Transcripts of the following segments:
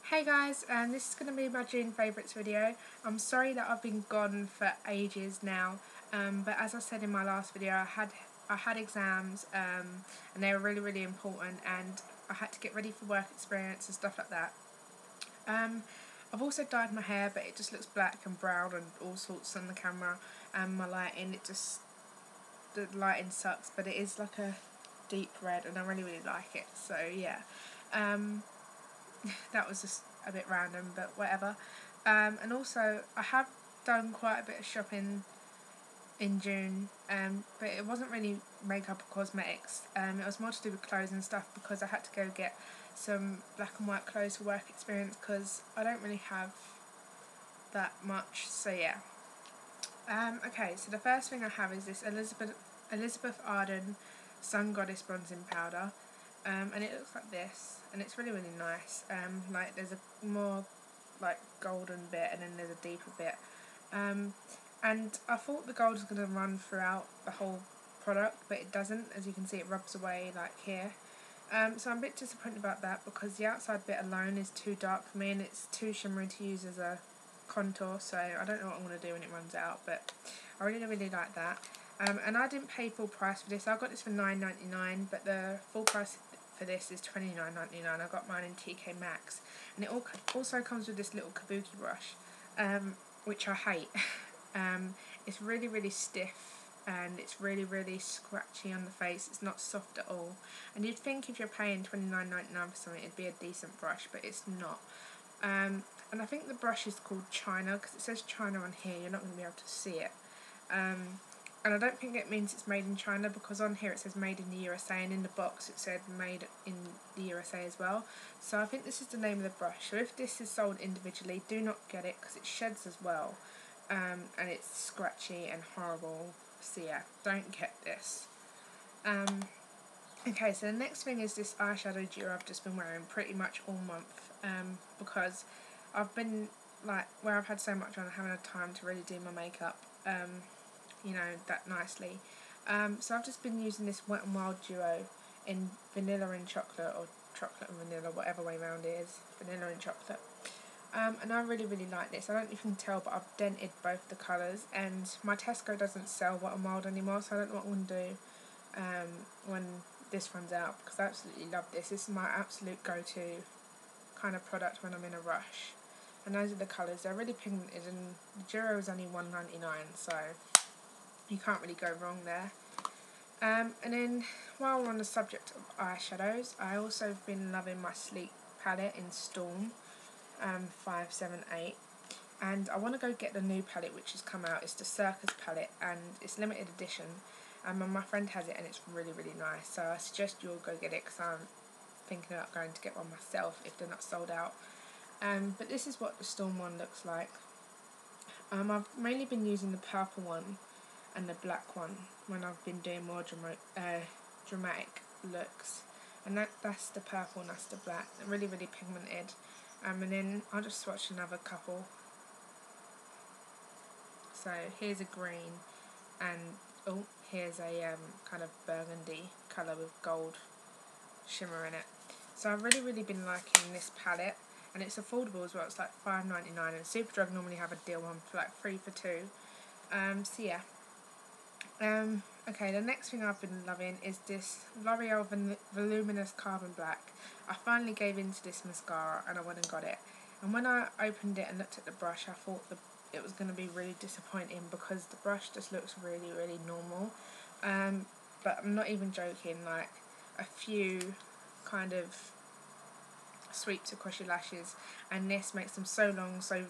Hey guys, this is going to be my June favourites video. I'm sorry that I've been gone for ages now, but as I said in my last video, I had exams and they were really important, and I had to get ready for work experience and stuff like that. I've also dyed my hair, but it just looks black and brown and all sorts on the camera, and my lighting, the lighting sucks, but it is like a deep red and I really like it, so yeah. That was just a bit random, but whatever. And also, I have done quite a bit of shopping in June, but it wasn't really makeup or cosmetics. It was more to do with clothes and stuff, because I had to go get some black and white clothes for work experience, because I don't really have that much, so yeah. Okay, so the first thing I have is this Elizabeth Arden Sun Goddess Bronzing Powder. And it looks like this, and it's really nice. Like there's a more like golden bit, and then there's a deeper bit. And I thought the gold was going to run throughout the whole product, but it doesn't. As you can see, it rubs away like here. So I'm a bit disappointed about that, because the outside bit alone is too dark for me, and it's too shimmery to use as a contour, so I don't know what I'm going to do when it runs out, but I really like that. And I didn't pay full price for this. I got this for $9.99, but the full price for this is $29.99. I got mine in TK Maxx, and it also comes with this little kabuki brush, which I hate. It's really stiff, and it's really scratchy on the face. It's not soft at all, and you'd think if you're paying $29.99 for something, it'd be a decent brush, but it's not. And I think the brush is called China, because it says China on here. You're not going to be able to see it. And I don't think it means it's made in China, because on here it says made in the USA, and in the box it said made in the USA as well. So I think this is the name of the brush. So if this is sold individually, do not get it, because it sheds as well. And it's scratchy and horrible. So yeah, don't get this. Okay, so the next thing is this eyeshadow duo I've just been wearing pretty much all month, because I've been, like, where I've had so much on, I haven't had time to really do my makeup, you know, that nicely. So I've just been using this Wet n Wild duo in vanilla and chocolate, or chocolate and vanilla, whatever way round it is, vanilla and chocolate. And I really like this. I don't know if you can tell, but I've dented both the colours, and my Tesco doesn't sell Wet n Wild anymore, so I don't know what I'm going to do when this runs out, because I absolutely love this. This is my absolute go-to kind of product when I'm in a rush. And those are the colours. They're really pigmented, and the duo is only $1.99, so you can't really go wrong there. And then, while we're on the subject of eyeshadows, I also have been loving my Sleek palette in Storm 578, and I want to go get the new palette which has come out. It's the Circus palette, and it's limited edition, and my friend has it, and it's really nice, so I suggest you all go get it, because I'm thinking about going to get one myself if they're not sold out. But this is what the Storm one looks like. I've mainly been using the purple one and the black one when I've been doing more dramatic looks, and that's the purple and that's the black. They're really pigmented. And then I'll just swatch another couple. So here's a green, and oh, here's a kind of burgundy colour with gold shimmer in it. So I've really been liking this palette, and it's affordable as well. It's like $5.99, and Superdrug normally have a deal on for like 3 for 2. So yeah. Okay, the next thing I've been loving is this L'Oreal Voluminous Carbon Black. I finally gave in to this mascara, and I went and got it. And when I opened it and looked at the brush, I thought it was going to be really disappointing, because the brush just looks really normal. But I'm not even joking, like a few kind of sweeps across your lashes, and this makes them so long, so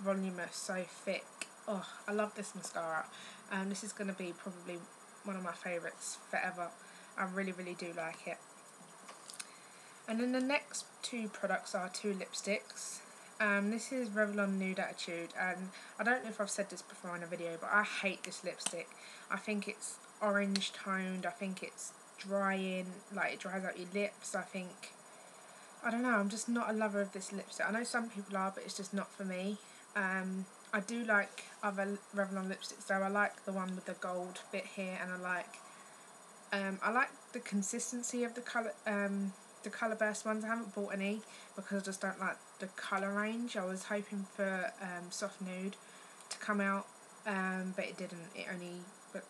voluminous, so thick. Oh, I love this mascara. This is going to be probably one of my favourites forever. I really do like it. And then the next two products are two lipsticks. This is Revlon Nude Attitude, and I don't know if I've said this before in a video, but I hate this lipstick. I think it's orange toned. I think it's drying, like it dries out your lips. I don't know, I'm just not a lover of this lipstick. I know some people are, but it's just not for me. I do like other Revlon lipsticks though. I like the one with the gold bit here, and I like the consistency of the the colour burst ones. I haven't bought any because I just don't like the colour range. I was hoping for soft nude to come out, but it didn't. It only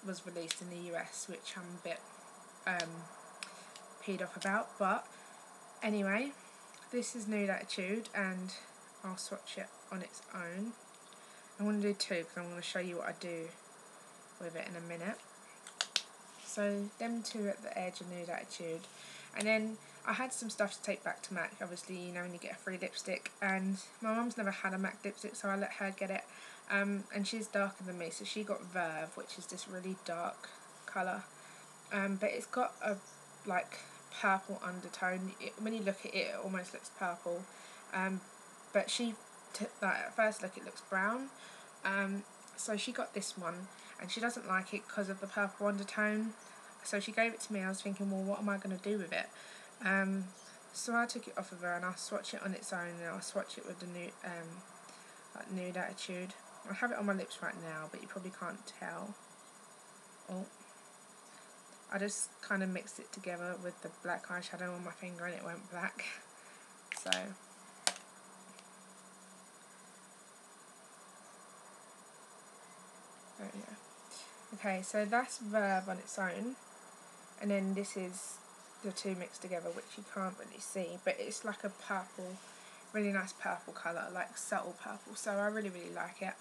was released in the US, which I'm a bit peed off about. But anyway, this is Nude Attitude, and I'll swatch it on its own. I'm going to do two because I'm going to show you what I do with it in a minute. So them two at the edge of Nude Attitude, and then I had some stuff to take back to MAC. Obviously, you know, when you get a free lipstick, and my mum's never had a MAC lipstick, so I let her get it. And she's darker than me, so she got Verve, which is this really dark colour, but it's got a like purple undertone. When you look at it, it almost looks purple, but she like at first look it looks brown. So she got this one, and she doesn't like it because of the purple undertone, so she gave it to me. I was thinking, well, what am I going to do with it? So I took it off of her, and I'll swatch it on its own, and I'll swatch it with the Nude Attitude. I have it on my lips right now, but you probably can't tell. Oh, I just kind of mixed it together with the black eyeshadow on my finger, and it went black. So there we go. Okay, so that's Verve on its own, and then this is the two mixed together, which you can't really see, but it's like a purple, really nice purple colour, like subtle purple, so I really like it.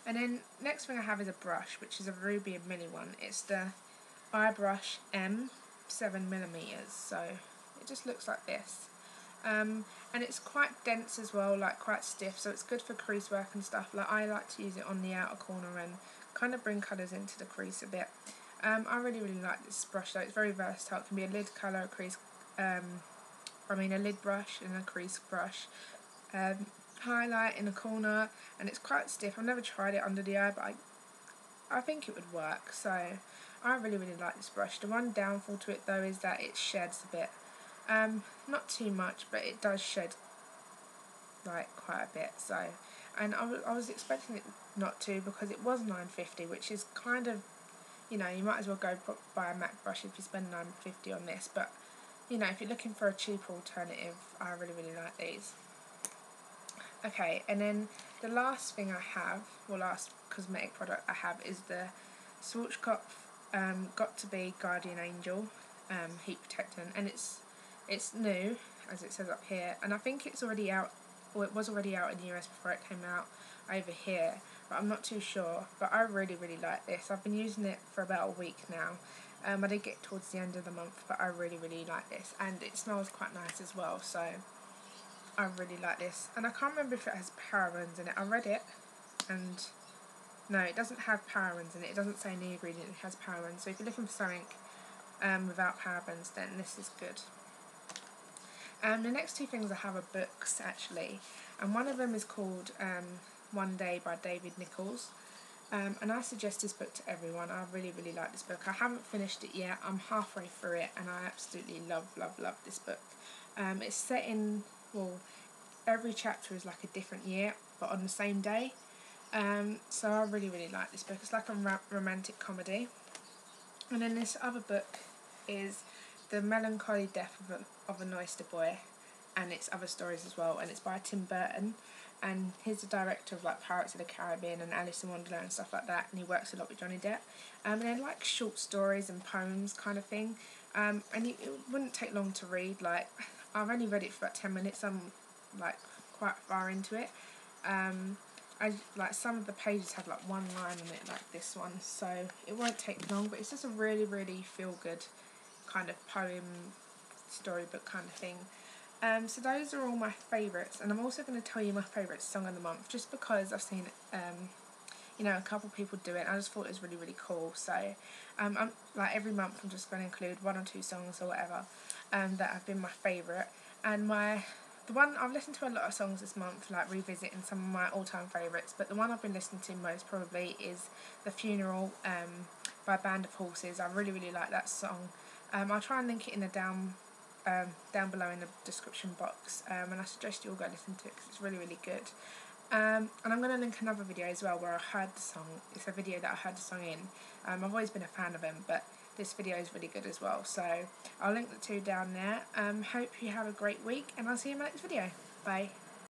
And then next thing I have is a brush, which is a Ruby and Mini one. It's the iBrush M 7mm, so it just looks like this. And it's quite dense as well, like quite stiff, so it's good for crease work and stuff. Like I like to use it on the outer corner and kind of bring colours into the crease a bit. I really like this brush though. It's very versatile. It can be a lid colour, a crease, a lid brush and a crease brush. Highlight in a corner, and it's quite stiff. I've never tried it under the eye, but I think it would work, so I really like this brush. The one downfall to it though is that it sheds a bit. Not too much, but it does shed like quite a bit, so, and I was expecting it not to, because it was $9.50, which is kind of, you know, you might as well go buy a MAC brush if you spend $9.50 on this, but you know, if you're looking for a cheaper alternative, I really like these. Okay, and then the last thing I have, or last cosmetic product I have, is the Swatchcoat Got To Be Guardian Angel Heat Protectant, and it's new, as it says up here, and I think it's already out, or it was already out in the US before it came out over here, but I'm not too sure. But I really like this. I've been using it for about a week now. I did get towards the end of the month, but I really like this, and it smells quite nice as well, so I really like this. And I can't remember if it has parabens in it. I read it, and no, it doesn't have parabens in it. It doesn't say in the ingredient it has parabens, so if you're looking for something without parabens, then this is good. The next two things I have are books, actually, and one of them is called One Day by David Nichols, and I suggest this book to everyone. I really like this book. I haven't finished it yet. I'm halfway through it, and I absolutely love this book. It's set in, well, every chapter is like a different year, but on the same day, so I really like this book. It's like a romantic comedy. And then this other book is The Melancholy Death of an Oyster Boy, and it's other stories as well, and it's by Tim Burton, and he's the director of like Pirates of the Caribbean and Alice in Wonderland and stuff like that, and he works a lot with Johnny Depp, and they're like short stories and poems kind of thing, and it wouldn't take long to read. Like, I've only read it for about 10 minutes, I'm like quite far into it. I like some of the pages have like one line on it, like this one, so it won't take long, but it's just a really feel good kind of poem storybook kind of thing. So those are all my favourites, and I'm also going to tell you my favourite song of the month, just because I've seen you know, a couple of people do it, and I just thought it was really cool. So I'm like every month I'm just going to include one or two songs or whatever that have been my favourite, and the one I've listened to a lot of songs this month, like revisiting some of my all-time favourites, but the one I've been listening to most probably is The Funeral by Band of Horses. I really like that song. I'll try and link it in the down below in the description box, and I suggest you all go listen to it because it's really good. And I'm going to link another video as well where I heard the song. It's a video that I heard the song in. I've always been a fan of him, but this video is really good as well. So I'll link the two down there. Hope you have a great week, and I'll see you in my next video. Bye.